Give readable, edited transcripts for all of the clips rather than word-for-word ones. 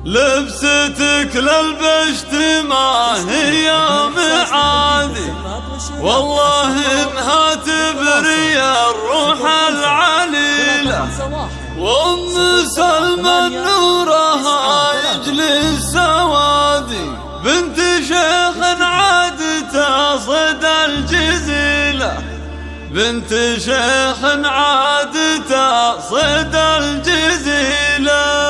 لبستك للبشت ما هي معادي، والله انها تبري الروح العليلة. وام سلمى نورها يجلي سوادي، بنت شيخ عادته صد الجزيلة، بنت شيخ عادته صد الجزيلة.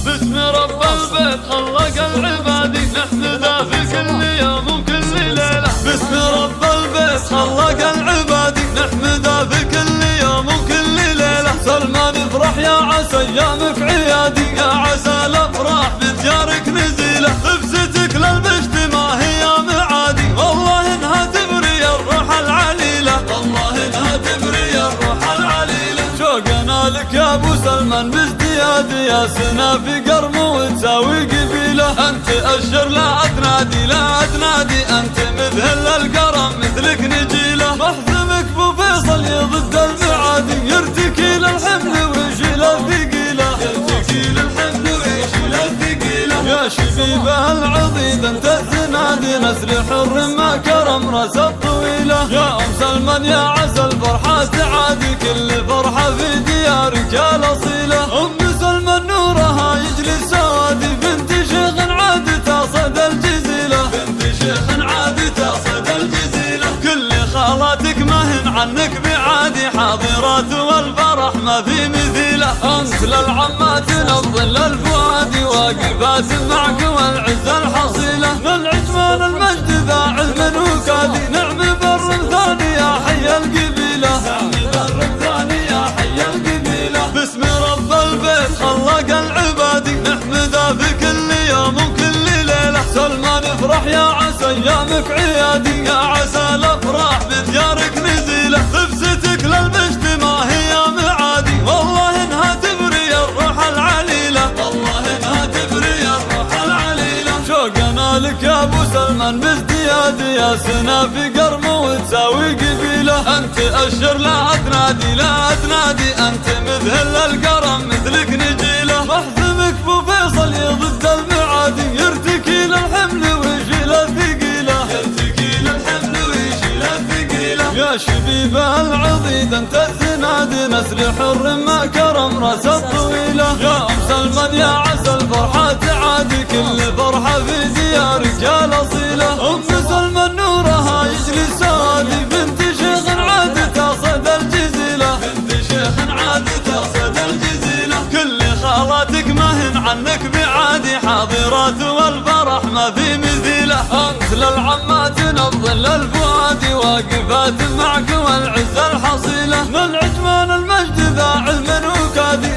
باسم رب البيت خلق العبادي، نحمده في كل يوم وكل ليلة. باسم رب البيت خلق العبادي، نحمده في كل يوم وكل ليلة. سلمان افرح يا عسى ايامك عيادي، يا عسى الافراح بديارك نزيلة. لبستك للبشت ما هي معادي، والله انها تبري الروح العليلة، والله انها تبري الروح العليلة. شوقنا لك يا ابو سلمان بازديادي، يا سنا في قرم وتساوي قبيلة. انت اشر لا تنادي لا تنادي، انت مثل القرم مثلك نجيلة. محزمك بو فيصل يضد المعادي، يرتكي للحمل ويشيل الثقيلة، يرتكي للحمل ويشيل الثقيلة. يا شبيبه العضيد انت الزنادي، نسل حر ما كرم راس الطويلة. يا ام سلمان يا عسى الفرحة تعادي، كل فرحة في ديارك يا الاصيلة. ام سلمان نورها يجلي سوادي، بنت شيخ عادته صد الجزيلة، بنت شيخ عادته صد الجزيلة. كل خالاتك ما هن عنك بعادي، حاضرات والفرح ما في مثيله. انت للعمات نظل الفؤادي، واقفات معك والعز الحصيلة. من عجمان المجد ذا علم وكادي، نعم بر ثاني يا حي القبيلة، نعم بر ثاني يا حي القبيلة. باسم رب البيت خلق العبادي، نحمده في كل يوم وكل ليلة. سلمان افرح يا عسى ايامك عيادي، يا عسى الافراح بديارك نزيلة. لبستك للبشت ما هي معادي، والله انها تبري الروح العليلة، والله انها تبري الروح العليلة. شوقنا لك يا ابو سلمان بازديادي، يا سنا في قرم وتساوي قبيلة. انت اشر لا تنادي لا تنادي، انت مثل القرم مثلك نجيلة. محزمك بو فيصل يضد المعادي، يرتكي للحمل ويشيل الثقيلة، يرتكي للحمل ويشيل الثقيلة. يا شبيبه العضيد انت الزنادي، نسل حر ما كرم راس الطويلة. يا ام سلمان يا عسى الفرحة تعادي، كل فرحة في ديارك يا الاصيلة. ام سلمان نورها يجلي سوادي، بنت شيخ عادته صد الجزيلة، بنت شيخ عادته صد الجزيلة. كل خالاتك ما هن عنك بعادي، حاضرات والفرح ما في مثيله. انت للعمات نظل الفؤادي، واقفات معك والعز الحصيلة. من عجمان المجد ذا علم وكادي،